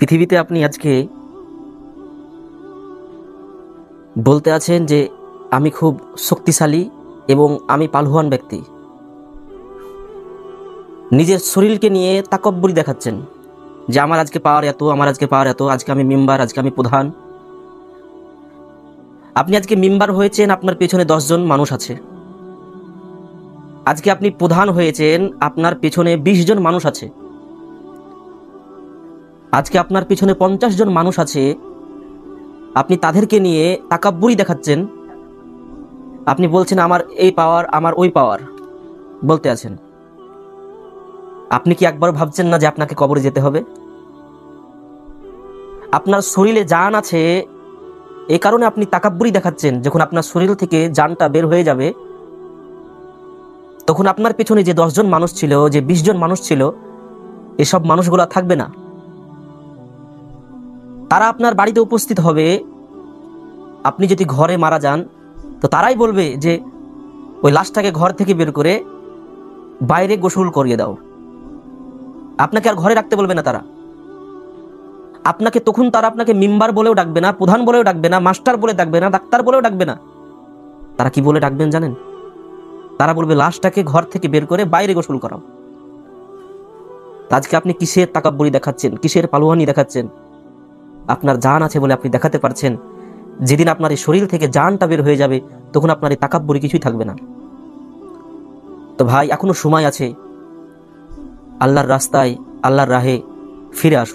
পৃথিবীতে আপনি আজকে বলতে আছেন যে আমি খুব শক্তিশালী এবং আমি পালহুয়ান ব্যক্তি। নিজের শরীরকে নিয়ে তাকব্বুরি দেখাচ্ছেন যে আমার আজকে পাওয়ার এত, আমার আজকে পাওয়ার এত, আজকে আমি মেম্বার, আজকে আমি প্রধান। আপনি আজকে মেম্বার হয়েছেন, আপনার পেছনে 10 জন মানুষ আছে। আজকে আপনি প্রধান হয়েছেন, আপনার পেছনে 20 জন মানুষ আছে। আজকে আপনার পেছনে 50 জন মানুষ আছে, আপনি তাদেরকে নিয়ে তাকাব্বুরি দেখাচ্ছেন। আপনি বলছেন আমার এই পাওয়ার, আমার ওই পাওয়ার বলতে আছেন। আপনি কি একবার ভাবছেন না যে আপনাকে কবরে যেতে হবে? আপনার শরীরে জান আছে, এই কারণে আপনি তাকাব্বুরি দেখাচ্ছেন। যখন আপনার শরীর থেকে জানটা বের হয়ে যাবে, তখন আপনার পেছনে যে 10 জন মানুষ ছিল, যে 20 জন মানুষ ছিল, এসব মানুষগুলা থাকবে না। তারা আপনার বাড়িতে উপস্থিত হবে। আপনি যদি ঘরে মারা যান, তো তারাই বলবে যে ওই লাশটাকে ঘর থেকে বের করে বাইরে গোসল করিয়ে দাও। আপনাকে আর ঘরে রাখতে বলবে না তারা। আপনাকে তখন তারা আপনাকে মেম্বার বলেও ডাকবে না, প্রধান বলেও ডাকবে না, মাস্টার বলে ডাকবে না, ডাক্তার বলেও ডাকবে না। তারা কি বলে ডাকবেন জানেন? তারা বলবে লাশটাকে ঘর থেকে বের করে বাইরে গোসল করাও। আজকে আপনি কিসের তাকাব্বুরি দেখাচ্ছেন, কিসের পালোয়ানি দেখাচ্ছেন? আপনার জান আছে বলে আপনি দেখাতে পারছেন। যেদিন আপনার এই শরীর থেকে জানটা বের হয়ে যাবে, তখন আপনার এই তাকাব্বুরি কিছুই থাকবে না। তো ভাই, এখনো সময় আছে। আল্লাহর রাস্তায়, আল্লাহর রাহে ফিরে আসুন।